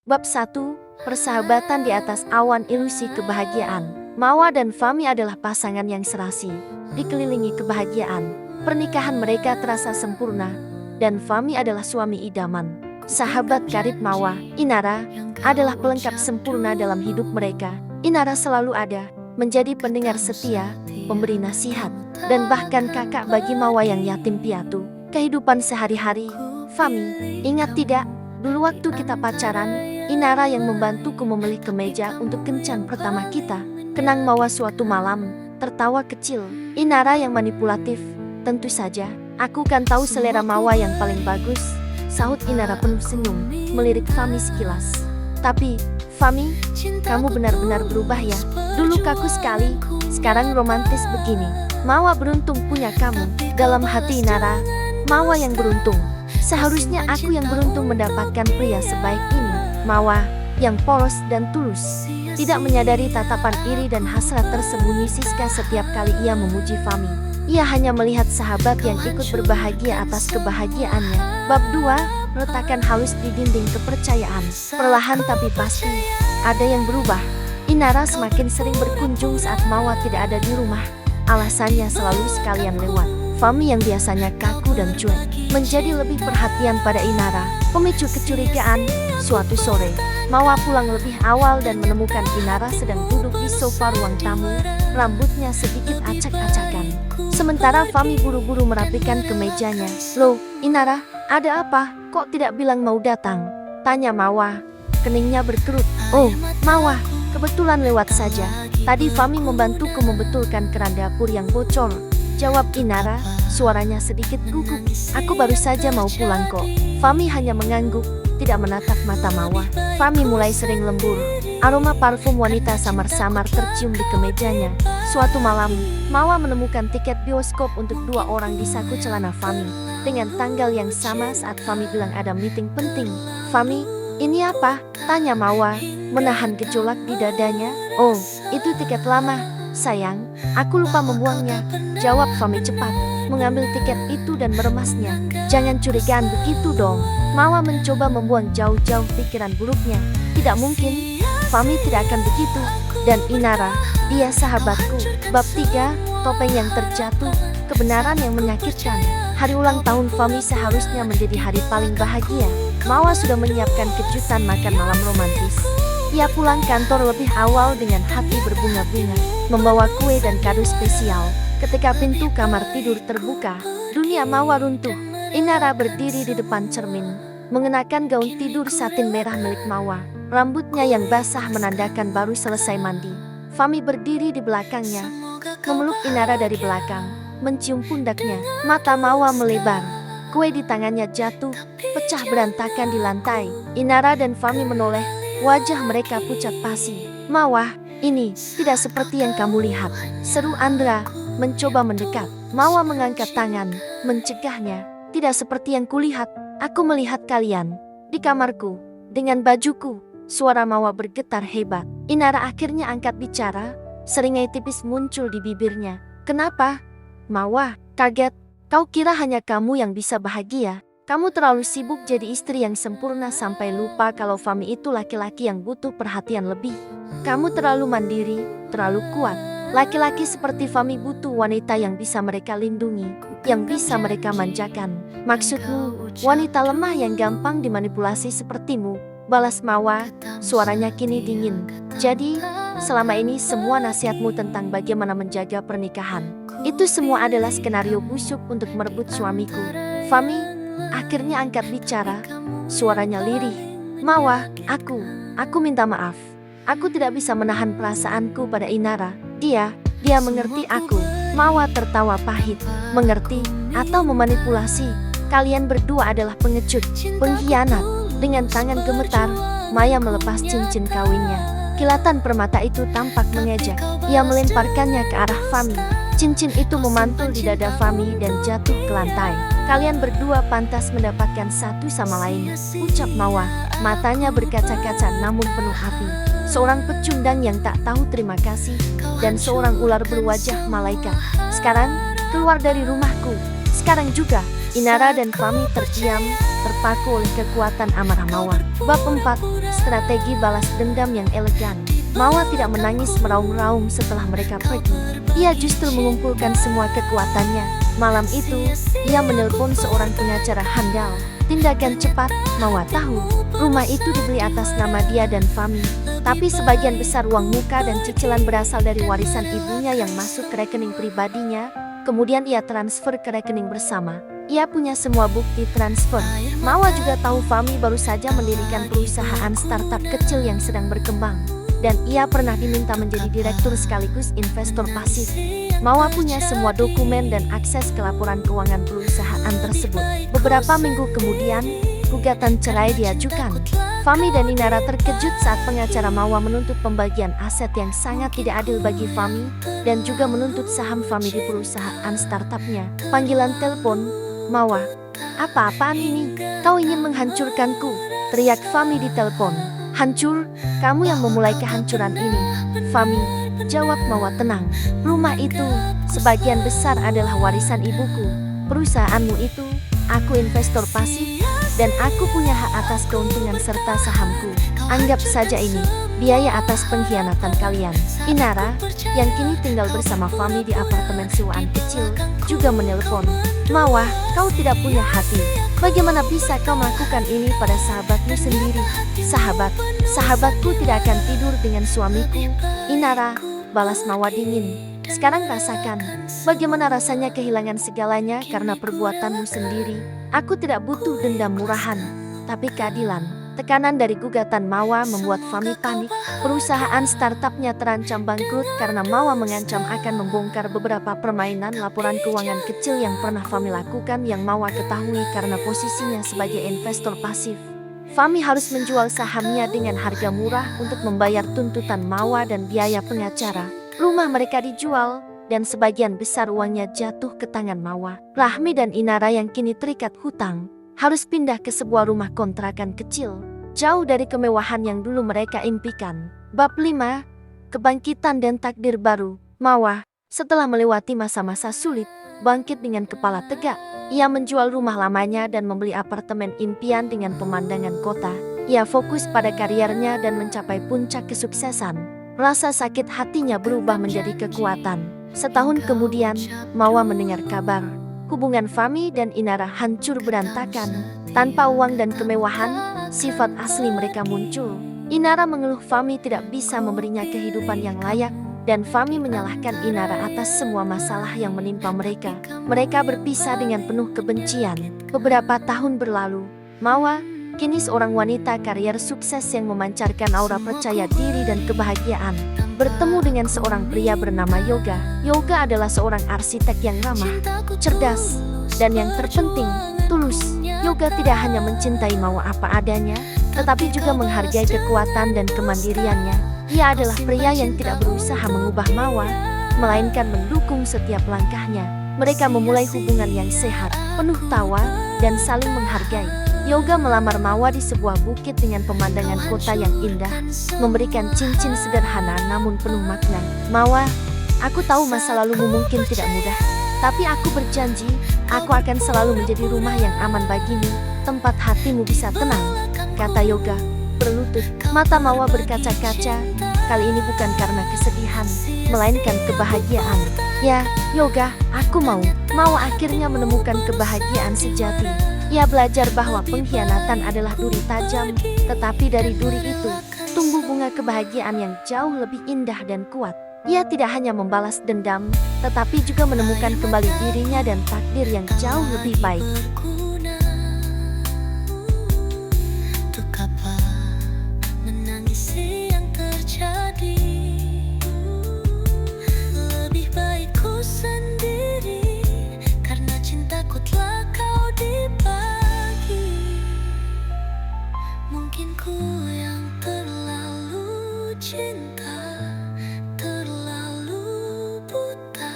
Bab 1. Persahabatan di atas awan ilusi kebahagiaan. Mawa dan Fami adalah pasangan yang serasi, dikelilingi kebahagiaan. Pernikahan mereka terasa sempurna, dan Fami adalah suami idaman. Sahabat karib Mawa, Inara, adalah pelengkap sempurna dalam hidup mereka. Inara selalu ada, menjadi pendengar setia, pemberi nasihat, dan bahkan kakak bagi Mawa yang yatim piatu. Kehidupan sehari-hari. Fami, ingat tidak? Dulu waktu kita pacaran, Inara yang membantuku membeli kemeja untuk kencan pertama kita. Kenang Mawa suatu malam, tertawa kecil. Inara yang manipulatif. Tentu saja, aku kan tahu selera Mawa yang paling bagus. Sahut Inara penuh senyum, melirik Fami sekilas. Tapi, Fami, kamu benar-benar berubah ya. Dulu kaku sekali, sekarang romantis begini. Mawa beruntung punya kamu. Dalam hati Inara, Mawa yang beruntung. Seharusnya aku yang beruntung mendapatkan pria sebaik ini. Mawa, yang polos dan tulus, tidak menyadari tatapan iri dan hasrat tersembunyi Siska setiap kali ia memuji Fami. Ia hanya melihat sahabat yang ikut berbahagia atas kebahagiaannya. Bab 2. Retakan halus di dinding kepercayaan. Perlahan tapi pasti, ada yang berubah. Inara semakin sering berkunjung saat Mawa tidak ada di rumah. Alasannya selalu sekalian lewat. Fami yang biasanya kaku dan cuek, menjadi lebih perhatian pada Inara. Pemicu kecurigaan, suatu sore, Mawa pulang lebih awal dan menemukan Inara sedang duduk di sofa ruang tamu, rambutnya sedikit acak-acakan. Sementara Fami buru-buru merapikan kemejanya. Loh, Inara, ada apa? Kok tidak bilang mau datang? Tanya Mawa. Keningnya berkerut. Oh, Mawa, kebetulan lewat saja. Tadi Fami membantuku membetulkan keran dapur yang bocor. Jawab Inara, suaranya sedikit gugup. Aku baru saja mau pulang kok. Fami hanya mengangguk, tidak menatap mata Mawa. Fami mulai sering lembur. Aroma parfum wanita samar-samar tercium di kemejanya. Suatu malam, Mawa menemukan tiket bioskop untuk 2 orang di saku celana Fami. Dengan tanggal yang sama saat Fami bilang ada meeting penting. Fami, ini apa? Tanya Mawa, menahan gejolak di dadanya. Oh, itu tiket lama. Sayang, aku lupa membuangnya. Jawab Fami cepat, mengambil tiket itu dan meremasnya. Jangan curigaan begitu dong. Mawa mencoba membuang jauh-jauh pikiran buruknya. Tidak mungkin, Fami tidak akan begitu. Dan Inara, dia sahabatku. Bab 3. Topeng yang terjatuh. Kebenaran yang menyakitkan. Hari ulang tahun Fami seharusnya menjadi hari paling bahagia. Mawa sudah menyiapkan kejutan makan malam romantis. Ia pulang kantor lebih awal dengan hati berbunga-bunga, membawa kue dan kado spesial. Ketika pintu kamar tidur terbuka, dunia Mawa runtuh. Inara berdiri di depan cermin, mengenakan gaun tidur satin merah milik Mawa. Rambutnya yang basah menandakan baru selesai mandi. Fami berdiri di belakangnya, memeluk Inara dari belakang, mencium pundaknya. Mata Mawa melebar. Kue di tangannya jatuh, pecah berantakan di lantai. Inara dan Fami menoleh. Wajah mereka pucat pasi. Mawa, ini tidak seperti yang kamu lihat, seru Andra, mencoba mendekat. Mawa mengangkat tangan, mencegahnya. Tidak seperti yang kulihat, aku melihat kalian di kamarku, dengan bajuku. Suara Mawa bergetar hebat. Inara akhirnya angkat bicara, seringai tipis muncul di bibirnya. Kenapa? Mawa, kaget. Kau kira hanya kamu yang bisa bahagia? Kamu terlalu sibuk jadi istri yang sempurna sampai lupa kalau Fami itu laki-laki yang butuh perhatian lebih. Kamu terlalu mandiri, terlalu kuat. Laki-laki seperti Fami butuh wanita yang bisa mereka lindungi, yang bisa mereka manjakan. Maksudmu, wanita lemah yang gampang dimanipulasi sepertimu, balas Mawa, suaranya kini dingin. Jadi, selama ini semua nasihatmu tentang bagaimana menjaga pernikahan, itu semua adalah skenario busuk untuk merebut suamiku. Fami akhirnya angkat bicara, suaranya lirih. Mawa, aku minta maaf. Aku tidak bisa menahan perasaanku pada Inara. Dia mengerti aku. Mawa tertawa pahit. Mengerti atau memanipulasi? Kalian berdua adalah pengecut, pengkhianat. Dengan tangan gemetar, Maya melepas cincin kawinnya. Kilatan permata itu tampak mengejek. Ia melemparkannya ke arah Fami. Cincin itu memantul di dada Fami dan jatuh ke lantai. Kalian berdua pantas mendapatkan satu sama lain, ucap Mawa. Matanya berkaca-kaca namun penuh api. Seorang pecundang yang tak tahu terima kasih, dan seorang ular berwajah malaikat. Sekarang, keluar dari rumahku. Sekarang juga. Inara dan Fami terdiam, terpaku oleh kekuatan amarah Mawa. Bab 4. strategi balas dendam yang elegan. Mawa tidak menangis meraung-raung setelah mereka pergi. Ia justru mengumpulkan semua kekuatannya. Malam itu, ia menelpon seorang pengacara handal. Tindakan cepat, Mawa tahu. Rumah itu dibeli atas nama dia dan Fami. Tapi sebagian besar uang muka dan cicilan berasal dari warisan ibunya yang masuk ke rekening pribadinya. Kemudian ia transfer ke rekening bersama. Ia punya semua bukti transfer. Mawa juga tahu Fami baru saja mendirikan perusahaan startup kecil yang sedang berkembang. Dan ia pernah diminta menjadi direktur sekaligus investor pasif. Mawa punya semua dokumen dan akses ke laporan keuangan perusahaan tersebut. Beberapa minggu kemudian, gugatan cerai diajukan. Fami dan Inara terkejut saat pengacara Mawa menuntut pembagian aset yang sangat tidak adil bagi Fami dan juga menuntut saham Fami di perusahaan startupnya. Panggilan telepon, Mawa. Apa-apaan ini? Kau ingin menghancurkanku? Teriak Fami di telepon. Hancur? Kamu yang memulai kehancuran ini. Fami, jawab Mawa tenang. Rumah itu, sebagian besar adalah warisan ibuku. Perusahaanmu itu, aku investor pasif, dan aku punya hak atas keuntungan serta sahamku. Anggap saja ini, biaya atas pengkhianatan kalian. Inara, yang kini tinggal bersama Fami di apartemen sewaan kecil, juga menelpon. Mawa, kau tidak punya hati. Bagaimana bisa kau melakukan ini pada sahabatmu sendiri? Sahabatku tidak akan tidur dengan suamiku. Inara, balas Mawa dingin. Sekarang rasakan, bagaimana rasanya kehilangan segalanya karena perbuatanmu sendiri. Aku tidak butuh dendam murahan, tapi keadilan. Tekanan dari gugatan Mawa membuat Fami panik. Perusahaan startupnya terancam bangkrut karena Mawa mengancam akan membongkar beberapa permainan laporan keuangan kecil yang pernah Fami lakukan yang Mawa ketahui karena posisinya sebagai investor pasif. Fami harus menjual sahamnya dengan harga murah untuk membayar tuntutan Mawa dan biaya pengacara. Rumah mereka dijual, dan sebagian besar uangnya jatuh ke tangan Mawa. Rahmi dan Inara yang kini terikat hutang, harus pindah ke sebuah rumah kontrakan kecil, jauh dari kemewahan yang dulu mereka impikan. Bab 5. Kebangkitan dan takdir baru. Mawa, setelah melewati masa-masa sulit, bangkit dengan kepala tegak. Ia menjual rumah lamanya dan membeli apartemen impian dengan pemandangan kota. Ia fokus pada karirnya dan mencapai puncak kesuksesan. Rasa sakit hatinya berubah menjadi kekuatan. Setahun kemudian, Mawa mendengar kabar. Hubungan Fami dan Inara hancur berantakan. Tanpa uang dan kemewahan, sifat asli mereka muncul. Inara mengeluh Fami tidak bisa memberinya kehidupan yang layak, dan Fami menyalahkan Inara atas semua masalah yang menimpa mereka. Mereka berpisah dengan penuh kebencian. Beberapa tahun berlalu, Mawa, kini seorang wanita karier sukses yang memancarkan aura percaya diri dan kebahagiaan, bertemu dengan seorang pria bernama Yoga. Yoga adalah seorang arsitek yang ramah, cerdas, dan yang terpenting, tulus. Yoga tidak hanya mencintai Mawa apa adanya, tetapi juga menghargai kekuatan dan kemandiriannya. Ia adalah pria yang tidak berusaha mengubah Mawa, melainkan mendukung setiap langkahnya. Mereka memulai hubungan yang sehat, penuh tawa, dan saling menghargai. Yoga melamar Mawa di sebuah bukit dengan pemandangan kota yang indah, memberikan cincin sederhana namun penuh makna. Mawa, aku tahu masa lalumu mungkin tidak mudah, tapi aku berjanji, aku akan selalu menjadi rumah yang aman bagimu, tempat hatimu bisa tenang, kata Yoga, berlutut. Mata Mawa berkaca-kaca, kali ini bukan karena kesedihan, melainkan kebahagiaan. Ya, Yoga, aku mau. Mawa akhirnya menemukan kebahagiaan sejati. Ia belajar bahwa pengkhianatan adalah duri tajam, tetapi dari duri itu, tumbuh bunga kebahagiaan yang jauh lebih indah dan kuat. Ia tidak hanya membalas dendam, tetapi juga menemukan kembali dirinya dan takdir yang jauh lebih baik. Mungkin ku yang terlalu cinta, terlalu buta,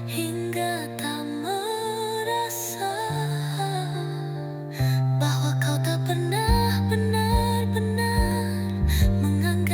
hingga tak merasa bahwa kau tak pernah benar-benar menganggap